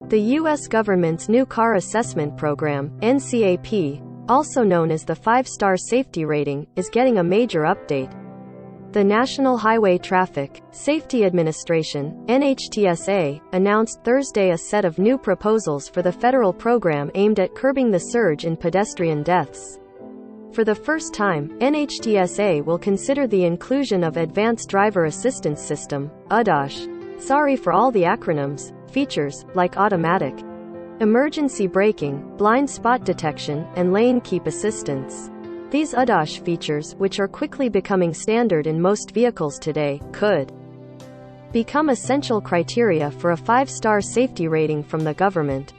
The U.S. government's New Car Assessment Program, NCAP, also known as the 5-Star Safety Rating, is getting a major update. The National Highway Traffic Safety Administration, NHTSA, announced Thursday a set of new proposals for the federal program aimed at curbing the surge in pedestrian deaths. For the first time, NHTSA will consider the inclusion of Advanced Driver Assistance System, ADAS. Sorry for all the acronyms. Features, like automatic emergency braking, blind spot detection, and lane keep assistance. These ADAS features, which are quickly becoming standard in most vehicles today, could become essential criteria for a 5-star safety rating from the government.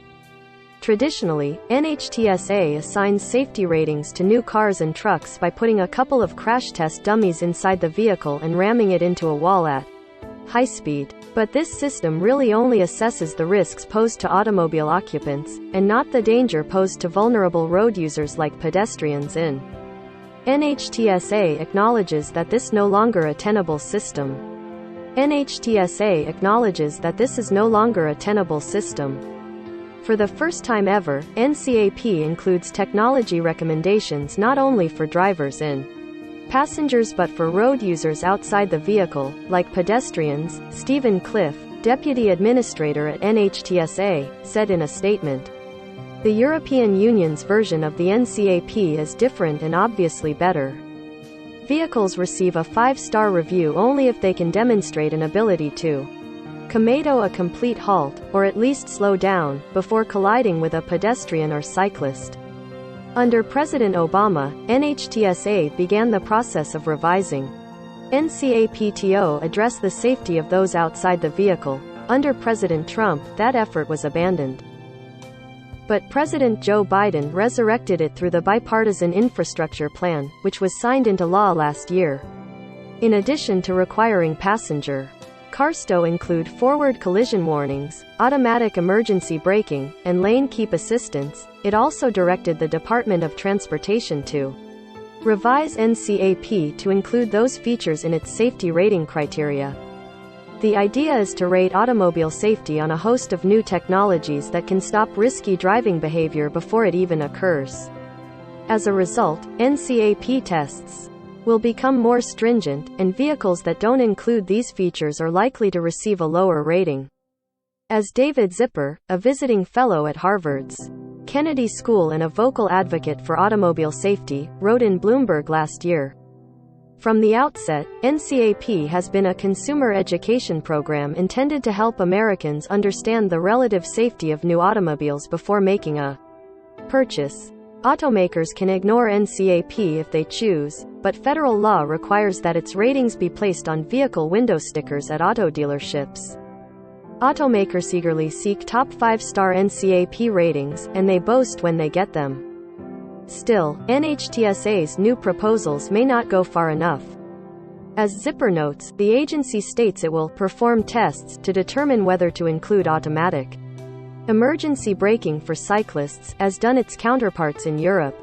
Traditionally, NHTSA assigns safety ratings to new cars and trucks by putting a couple of crash test dummies inside the vehicle and ramming it into a wall at high speed. But this system really only assesses the risks posed to automobile occupants, and not the danger posed to vulnerable road users like pedestrians in. NHTSA acknowledges that this no longer a tenable system. NHTSA acknowledges that this is no longer a tenable system. For the first time ever, NCAP includes technology recommendations not only for drivers and passengers but for road users outside the vehicle, like pedestrians, Stephen Cliff, deputy administrator at NHTSA, said in a statement. The European Union's version of the NCAP is different and obviously better. Vehicles receive a 5-star review only if they can demonstrate an ability to command a complete halt, or at least slow down, before colliding with a pedestrian or cyclist. Under President Obama, NHTSA began the process of revising NCAP to address the safety of those outside the vehicle. Under President Trump, that effort was abandoned. But President Joe Biden resurrected it through the Bipartisan Infrastructure Plan, which was signed into law last year. In addition to requiring passenger cars to include forward collision warnings, automatic emergency braking, and lane keep assistance, it also directed the Department of Transportation to revise NCAP to include those features in its safety rating criteria. The idea is to rate automobile safety on a host of new technologies that can stop risky driving behavior before it even occurs. As a result, NCAP tests will become more stringent, and vehicles that don't include these features are likely to receive a lower rating. As David Zipper, a visiting fellow at Harvard's Kennedy School and a vocal advocate for automobile safety, wrote in Bloomberg last year. From the outset, NCAP has been a consumer education program intended to help Americans understand the relative safety of new automobiles before making a purchase. Automakers can ignore NCAP if they choose, but federal law requires that its ratings be placed on vehicle window stickers at auto dealerships. Automakers eagerly seek top 5-star NCAP ratings, and they boast when they get them. Still, NHTSA's new proposals may not go far enough. As Zipper notes, the agency states it will perform tests to determine whether to include automatic emergency braking for cyclists, as done its counterparts in Europe.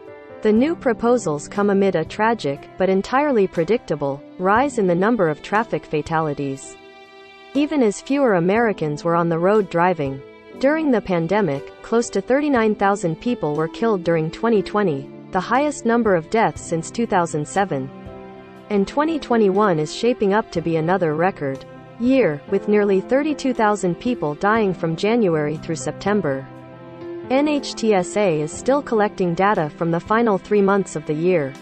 The new proposals come amid a tragic, but entirely predictable, rise in the number of traffic fatalities. Even as fewer Americans were on the road driving. During the pandemic, close to 39,000 people were killed during 2020, the highest number of deaths since 2007. And 2021 is shaping up to be another record year, with nearly 32,000 people dying from January through September. NHTSA is still collecting data from the final 3 months of the year.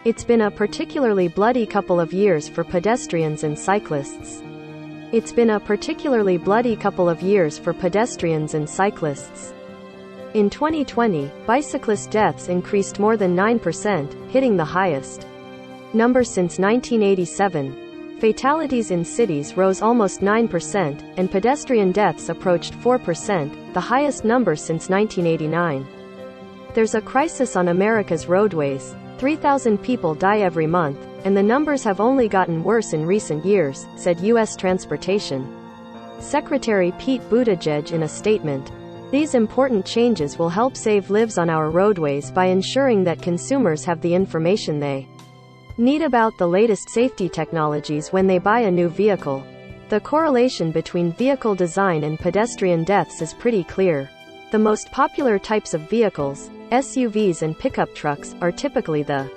It's been a particularly bloody couple of years for pedestrians and cyclists. It's been a particularly bloody couple of years for pedestrians and cyclists. In 2020, bicyclist deaths increased more than 9%, hitting the highest number since 1987. Fatalities in cities rose almost 9%, and pedestrian deaths approached 4%, the highest number since 1989. There's a crisis on America's roadways. 3,000 people die every month, and the numbers have only gotten worse in recent years, said U.S. Transportation Secretary Pete Buttigieg in a statement. These important changes will help save lives on our roadways by ensuring that consumers have the information they need about the latest safety technologies when they buy a new vehicle. The correlation between vehicle design and pedestrian deaths is pretty clear. The most popular types of vehicles, SUVs and pickup trucks, are typically the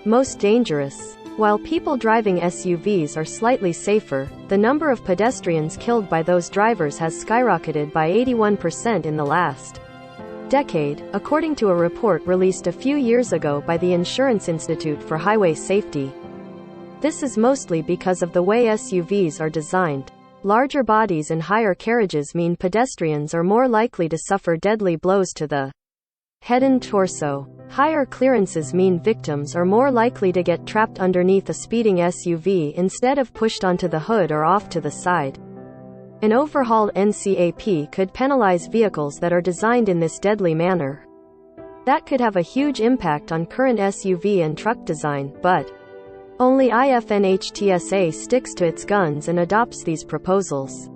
most dangerous. While people driving SUVs are slightly safer, the number of pedestrians killed by those drivers has skyrocketed by 81% in the last decade, according to a report released a few years ago by the Insurance Institute for Highway Safety. This is mostly because of the way SUVs are designed. Larger bodies and higher carriages mean pedestrians are more likely to suffer deadly blows to the head and torso. Higher clearances mean victims are more likely to get trapped underneath a speeding SUV instead of pushed onto the hood or off to the side. An overhauled NCAP could penalize vehicles that are designed in this deadly manner. That could have a huge impact on current SUV and truck design, but only IFNHTSA sticks to its guns and adopts these proposals.